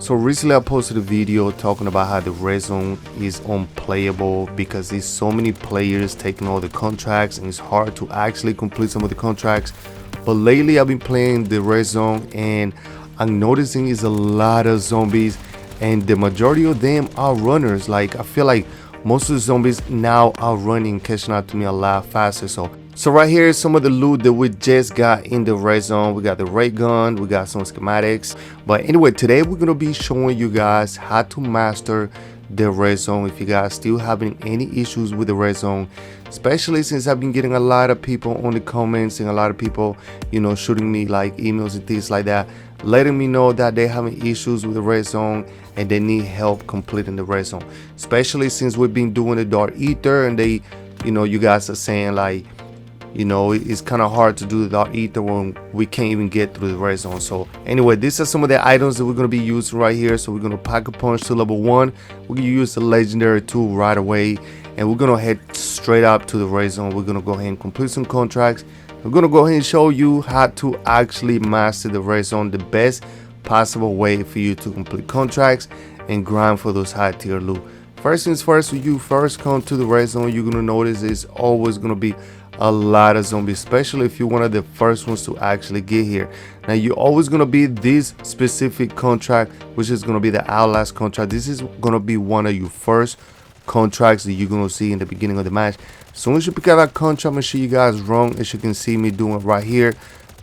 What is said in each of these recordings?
So recently I posted a video talking about how the red zone is unplayable because there's so many players taking all the contracts and it's hard to actually complete some of the contracts. But lately I've been playing the red zone and I'm noticing is a lot of zombies and the majority of them are runners. Like I feel like most of the zombies now are running, catching up to me a lot faster. So right here is some of the loot that we just got in the red zone. We got the ray gun, we got some schematics. But anyway, today we're gonna be showing you guys how to master the red zone. If you guys still having any issues with the red zone, especially since I've been getting a lot of people on the comments and a lot of people, you know, shooting me like emails and things like that, letting me know that they're having issues with the red zone and they need help completing the red zone. Especially since we've been doing the dark ether and they, you know, you guys are saying like, you know, it's kind of hard to do the dark ether when we can't even get through the red zone. So anyway, these are some of the items that we're going to be using right here. So we're going to pack a punch to level 1. We're going to use the legendary tool right away and we're going to head straight up to the red zone. We're going to go ahead and complete some contracts. We're going to go ahead and show you how to actually master the red zone, the best possible way for you to complete contracts and grind for those high tier loot. First things first, when you first come to the red zone, you're going to notice it's always going to be a lot of zombies, especially if you're one of the first ones to actually get here. Now you're always going to be this specific contract, which is going to be the Outlast contract. This is going to be one of your first contracts that you're going to see in the beginning of the match. As soon as you pick up that contract, make sure you guys run, as you can see me doing right here.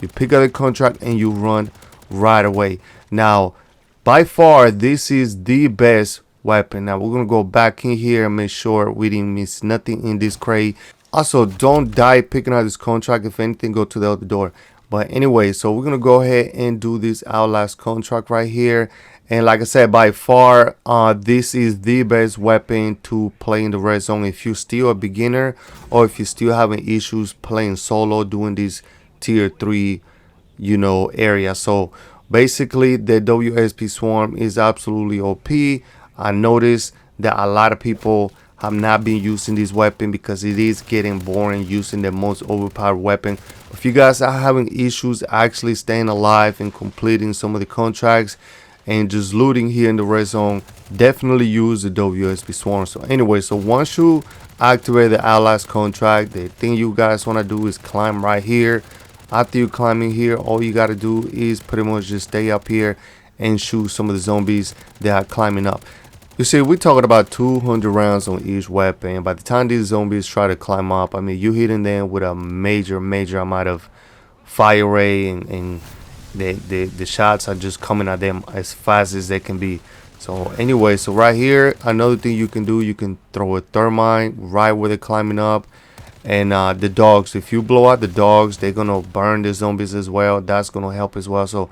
You pick up the contract and you run right away. Now by far this is the best weapon. Now we're going to go back in here and make sure we didn't miss nothing in this crate. Also, don't die picking out this contract. If anything, go to the other door. But anyway, so we're gonna go ahead and do this Outlast contract right here. And like I said, by far this is the best weapon to play in the red zone if you're still a beginner or if you're still having issues playing solo, doing this tier 3, you know, area. So basically the WSP swarm is absolutely OP. I noticed that a lot of people have not been using this weapon because it is getting boring using the most overpowered weapon. If you guys are having issues actually staying alive and completing some of the contracts and just looting here in the red zone, definitely use the WSP swarm. So anyway, so once you activate the Outlast contract, the thing you guys want to do is climb right here. After you climbing here, all you got to do is pretty much just stay up here and shoot some of the zombies that are climbing up. You see, we're talking about 200 rounds on each weapon. By the time these zombies try to climb up, I mean, you're hitting them with a major amount of fire ray, and the shots are just coming at them as fast as they can be. So anyway, so right here, another thing you can do, you can throw a thermite right where they're climbing up. And the dogs, if you blow out the dogs, they're gonna burn the zombies as well. That's gonna help as well. So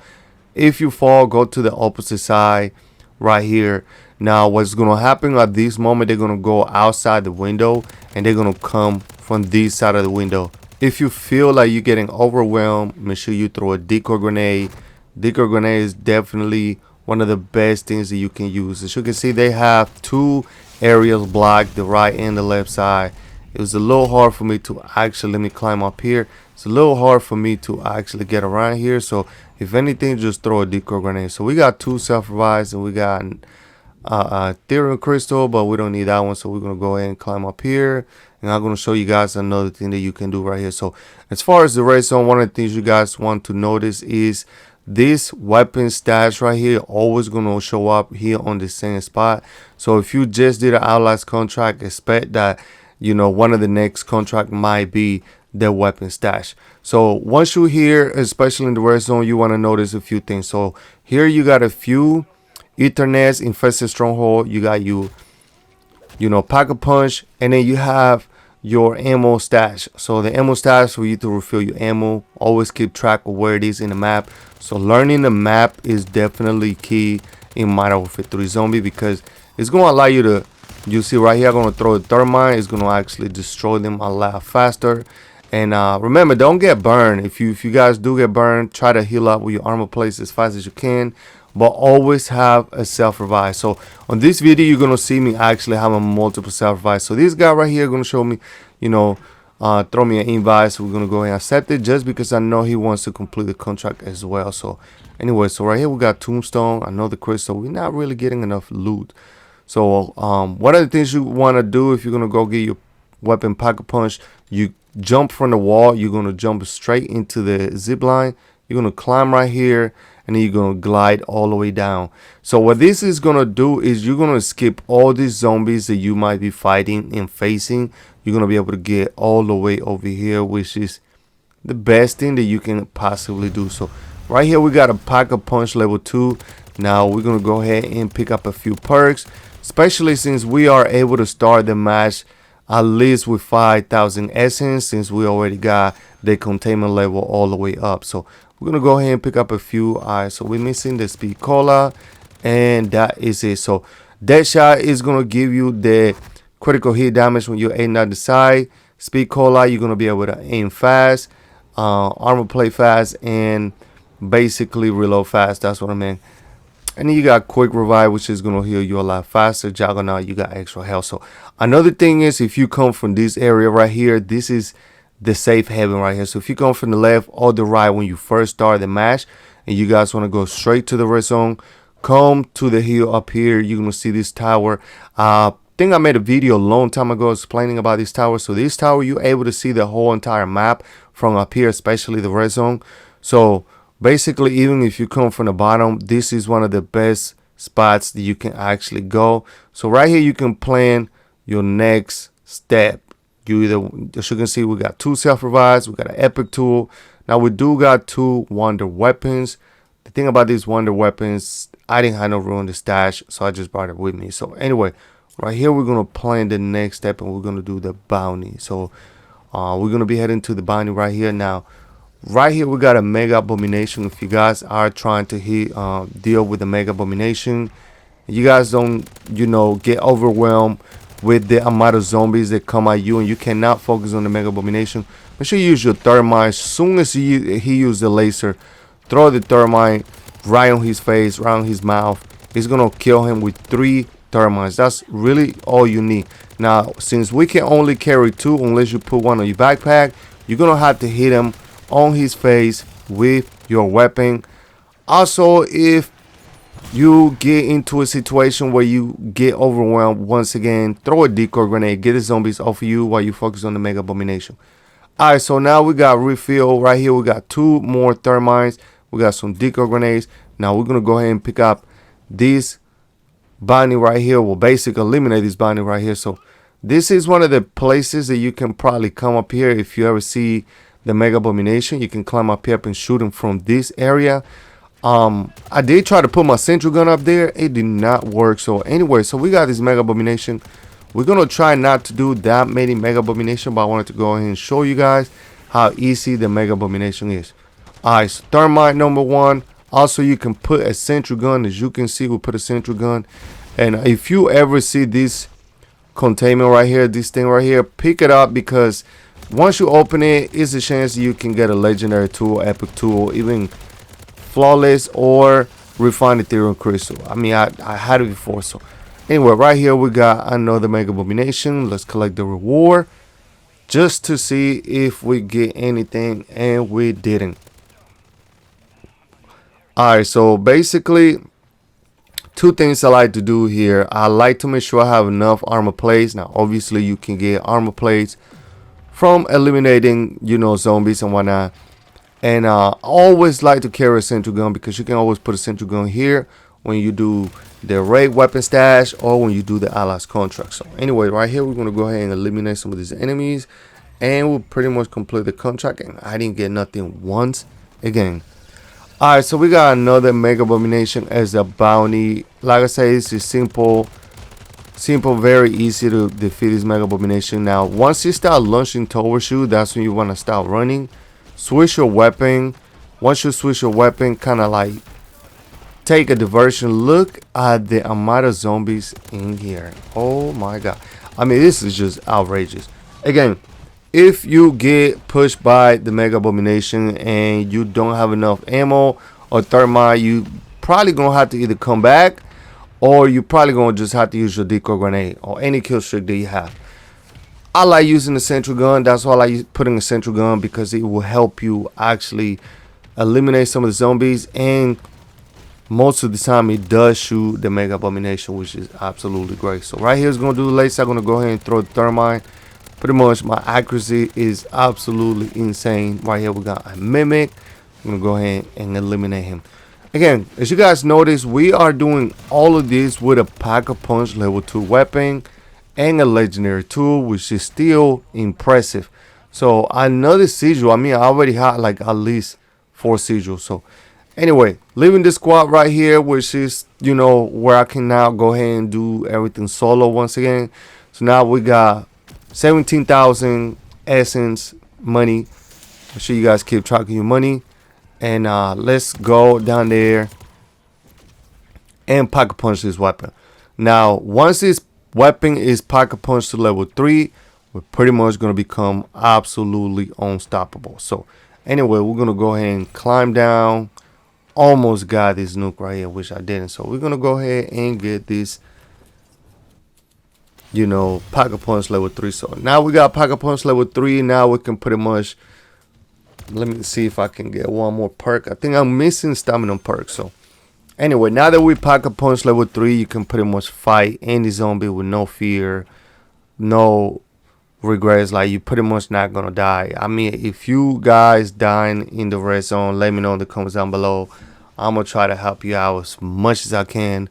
if you fall, go to the opposite side right here. Now what's going to happen at this moment, they're going to go outside the window and they're going to come from this side of the window. If you feel like you're getting overwhelmed, make sure you throw a decoy grenade. Decoy grenade is definitely one of the best things that you can use. As you can see, they have 2 areas blocked, the right and the left side. It was a little hard for me to actually, let me climb up here. It's a little hard for me to actually get around here. So if anything, just throw a decoy grenade. So we got 2 self-revives and we got Ethereum crystal, but we don't need that one. So we're going to go ahead and climb up here. And I'm going to show you guys another thing that you can do right here. So as far as the red zone, one of the things you guys want to notice is this weapon stash right here always going to show up here on the same spot. So if you just did an Outlast contract, expect that, you know, one of the next contract might be the weapon stash. So once you're here, especially in the red zone, you want to notice a few things. So here you got a few Ethernets, infested stronghold. You got you know, pack a punch, and then you have your ammo stash. So the ammo stash for you to refill your ammo. Always keep track of where it is in the map. So learning the map is definitely key in Modern Warfare 3 Zombie because it's going to allow you to, you see right here, I'm going to throw a thermite. It's going to actually destroy them a lot faster. And remember, don't get burned. If you guys do get burned, try to heal up with your armor plates as fast as you can. But always have a self-revive. So on this video, you're going to see me actually having multiple self-revives. So this guy right here going to show me, you know, throw me an invite. So we're gonna go ahead and accept it just because I know he wants to complete the contract as well. So anyway, so right here we got tombstone, another crystal. We're not really getting enough loot. So one of the things you want to do if you're gonna go get your weapon pocket punch, you jump from the wall. You're gonna jump straight into the zip line. You're gonna climb right here, and then you're gonna glide all the way down. So what this is gonna do is you're gonna skip all these zombies that you might be fighting and facing. You're gonna be able to get all the way over here, which is the best thing that you can possibly do. So right here we got a pocket punch level 2. Now we're gonna go ahead and pick up a few perks, especially since we are able to start the match at least with 5,000 essence, since we already got the containment level all the way up. So we're gonna go ahead and pick up a few. Alright, so we're missing the speed cola, and that is it. So Deadshot is gonna give you the critical hit damage when you're aiming at the side. Speed cola, you're gonna be able to aim fast, armor plate fast, and basically reload fast. That's what I meant. And then you got quick revive, which is gonna heal you a lot faster. Juggernaut, you got extra health. So another thing is, if you come from this area right here, this is the safe haven right here. So if you come from the left or the right when you first start the match, and you guys want to go straight to the red zone, come to the hill up here. You're gonna see this tower. I think I made a video a long time ago explaining about this tower. So this tower, you're able to see the whole entire map from up here, especially the red zone. So basically, even if you come from the bottom, this is one of the best spots that you can actually go. So right here you can plan your next step. You either, as you can see, we got 2 self-revives, we got an epic tool. Now we do got 2 wonder weapons. The thing about these wonder weapons, I didn't have no room in the stash, so I just brought it with me. So anyway, right here we're gonna plan the next step, and we're gonna do the bounty. So we're gonna be heading to the bounty right here. Now right here we got a mega abomination. If you guys are trying to deal with the mega abomination, you guys don't, you know, get overwhelmed with the amount of zombies that come at you, and you cannot focus on the mega abomination. Make sure you use your thermite. As soon as he uses the laser, throw the thermite right on his face, right on his mouth. It's gonna kill him with 3 thermites. That's really all you need. Now since we can only carry 2 unless you put one on your backpack, you're gonna have to hit him on his face with your weapon. Also, if you get into a situation where you get overwhelmed, once again, throw a decoy grenade, get the zombies off of you while you focus on the mega abomination. Alright, so now we got refill right here. We got 2 more thermites, we got some decoy grenades. Now we're gonna go ahead and pick up this bounty right here. We'll basically eliminate this bounty right here. So this is one of the places that you can probably come up here. If you ever see the mega abomination, you can climb up here and shoot him from this area. I did try to put my central gun up there, it did not work. So anyway, so we got this mega abomination. We're gonna try not to do that many mega abomination, but I wanted to go ahead and show you guys how easy the mega abomination is. Alright, so thermite number 1. Also, you can put a central gun. As you can see, we put a central gun. And if you ever see this containment right here, this thing right here, pick it up, because once you open it, it's a chance you can get a legendary tool, epic tool, even flawless or refined ethereal crystal. I mean, I had it before. So anyway, right here we got another mega abomination. Let's collect the reward just to see if we get anything, and we didn't. Alright, so basically 2 things I like to do here. I like to make sure I have enough armor plates. Now obviously you can get armor plates from eliminating, you know, zombies and whatnot. And I always like to carry a central gun, because you can always put a central gun here when you do the raid weapon stash or when you do the allies contract. So anyway, right here we're going to go ahead and eliminate some of these enemies, and we'll pretty much complete the contract. And I didn't get nothing once again. Alright, so we got another mega abomination as a bounty. Like I say, this is simple, very easy to defeat this mega abomination. Now once you start launching towards you, that's when you want to start running. Switch your weapon. Once you switch your weapon, kind of like take a diversion. Look at the amount of zombies in here. Oh my god, I mean, this is just outrageous. Again, if you get pushed by the mega abomination and you don't have enough ammo or thermite, you probably gonna have to either come back, or you probably gonna just have to use your decoy grenade or any kill streak that you have. I like using the central gun. That's why I like putting a central gun, because it will help you actually eliminate some of the zombies, and most of the time it does shoot the Mega Abomination, which is absolutely great. So right here is going to do the laser. I'm going to go ahead and throw the thermite. Pretty much my accuracy is absolutely insane. Right here we got a mimic. I'm going to go ahead and eliminate him. Again, as you guys notice, we are doing all of this with a Pack-a-Punch level 2 weapon and a legendary tool, which is still impressive. So another sigil, I mean, I already had like at least 4 sigils. So anyway, leaving the squad right here, which is, you know, where I can now go ahead and do everything solo once again. So now we got 17,000 essence money. Make sure you guys keep track of your money. And let's go down there and Pack-a-Punch this weapon. Now, once this weapon is Pack-a-Punch to level 3, we're pretty much going to become absolutely unstoppable. So anyway, we're going to go ahead and climb down. Almost got this nuke right here, which I didn't. So we're going to go ahead and get this, you know, Pack-a-Punch level 3. So now we got Pack-a-Punch level 3. Now we can pretty much, let me see if I can get one more perk. I think I'm missing stamina perk. So anyway, now that we Pack-a-Punch level 3, you can pretty much fight any zombie with no fear, no regrets. Like, you pretty much not gonna die. I mean, if you guys dying in the red zone, let me know in the comments down below. I'm gonna try to help you out as much as I can.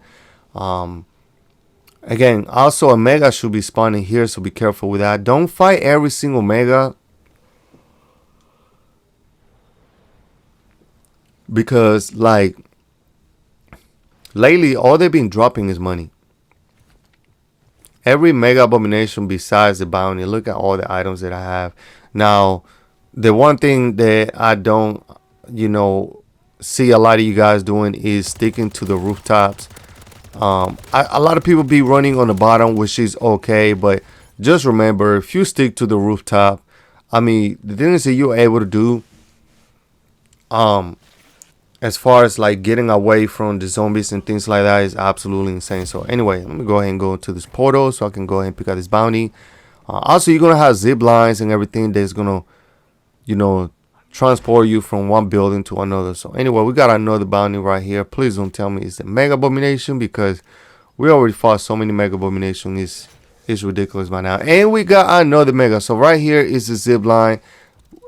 Again, also a mega should be spawning here, so be careful with that. Don't fight every single mega, because like lately all they've been dropping is money. Every Mega Abomination besides the bounty, look at all the items that I have. Now, the one thing that I don't, you know, see a lot of you guys doing is sticking to the rooftops. A lot of people be running on the bottom, which is okay, but just remember, if you stick to the rooftop, I mean, the things that you're able to do, as far as like getting away from the zombies and things like that, is absolutely insane. So anyway, let me go ahead and go into this portal so I can go ahead and pick out this bounty. Also, you're gonna have zip lines and everything that's gonna, you know, transport you from one building to another. So anyway, we got another bounty right here. Please don't tell me it's a Mega Abomination, because we already fought so many Mega Abominations. It's ridiculous by now. And we got another Mega. So right here is the zip line.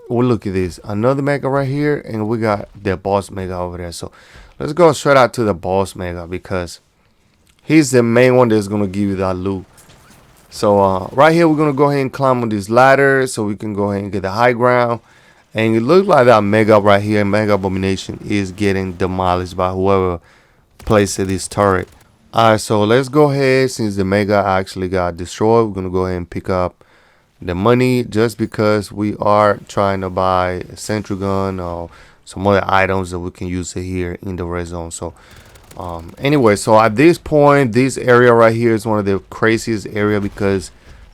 Well, look at this, another Mega right here, and we got the boss Mega over there. So let's go straight out to the boss Mega, because he's the main one that's gonna give you that loot. So right here, we're gonna go ahead and climb on this ladder so we can go ahead and get the high ground. And it looks like that Mega right here, Mega Abomination, is getting demolished by whoever placed this turret. Alright, so let's go ahead. Since the Mega actually got destroyed, we're gonna go ahead and pick up the money, just because we are trying to buy a central gun or some other items that we can use here in the red zone. So anyway, so at this point, this area right here is one of the craziest area, because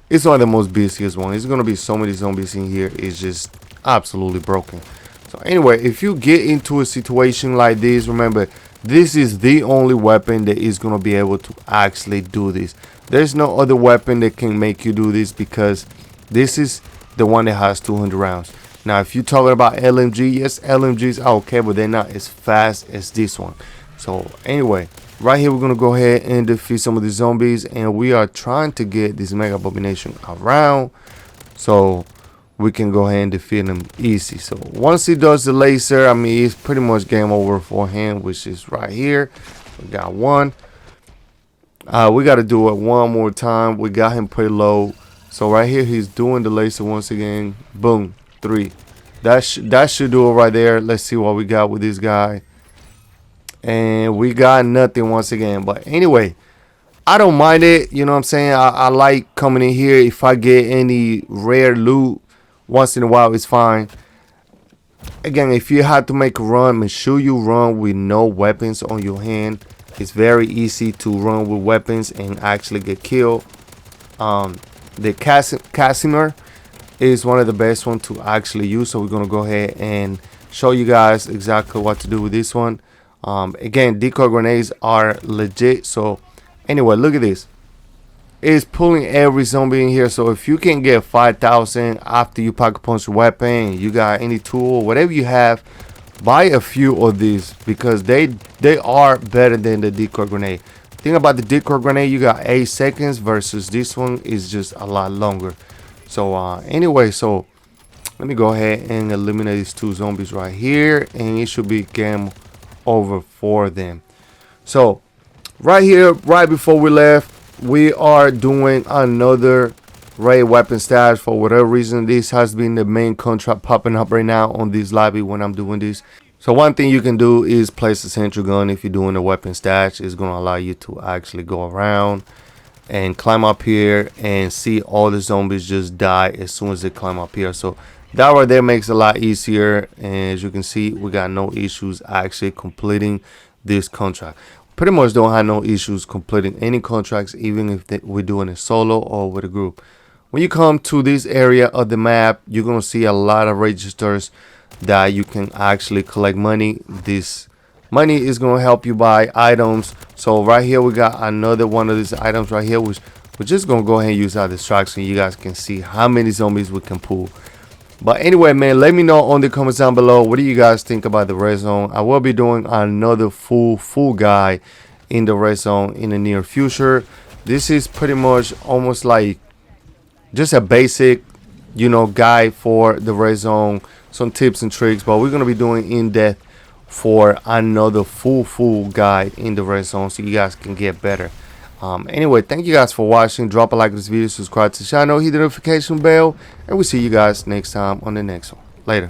it's one of the most busiest one. It's gonna be so many zombies in here, it's just absolutely broken. So anyway, if you get into a situation like this, remember, this is the only weapon that is gonna be able to actually do this. There's no other weapon that can make you do this, because this is the one that has 200 rounds. Now, if you're talking about LMG, yes, LMGs are okay, but they're not as fast as this one. So anyway, right here, we're going to go ahead and defeat some of the zombies. And we are trying to get this Mega Abomination around, so we can go ahead and defeat him easy. So once he does the laser, I mean, it's pretty much game over for him, which is right here. We got one. We got to do it one more time. We got him pretty low. So right here, he's doing the laser once again. Boom, 3. That should do it right there. Let's see what we got with this guy. And we got nothing once again. But anyway, I don't mind it. You know what I'm saying? I like coming in here. If I get any rare loot once in a while, it's fine. Again, if you have to make a run, make sure you run with no weapons on your hand. It's very easy to run with weapons and actually get killed. The Casimir is one of the best ones to actually use, so we're gonna go ahead and show you guys exactly what to do with this one. Again, decoy grenades are legit. So anyway, look at this. is pulling every zombie in here. So if you can get 5,000 after you pocket punch your weapon, you got any tool, whatever you have, buy a few of these because they are better than the decoy grenade. Thing about the decoy grenade, you got 8 seconds versus this one is just a lot longer. So anyway, so let me go ahead and eliminate these 2 zombies right here, and it should be game over for them. So right here, right before we left, we are doing another raid weapon stash. For whatever reason, this has been the main contract popping up right now on this lobby when I'm doing this. So one thing you can do is place a sentry gun if you're doing a weapon stash. It's going to allow you to actually go around and climb up here and see all the zombies just die as soon as they climb up here. So that right there makes it a lot easier, and as you can see, we got no issues actually completing this contract. Pretty much don't have no issues completing any contracts, even if we're doing it solo or with a group. When you come to this area of the map, you're gonna see a lot of registers that you can actually collect money. This money is gonna help you buy items. So right here we got another one of these items right here, which we're just gonna go ahead and use our distraction. You guys can see how many zombies we can pull. But anyway, man, let me know on the comments down below, what do you guys think about the red zone? I will be doing another full guide in the red zone in the near future. This is pretty much almost like just a basic, you know, guide for the red zone, some tips and tricks, but we're gonna be doing in depth for another full guide in the red zone so you guys can get better. Anyway, thank you guys for watching. Drop a like on this video, subscribe to the channel, hit the notification bell, and we'll see you guys next time on the next one. Later.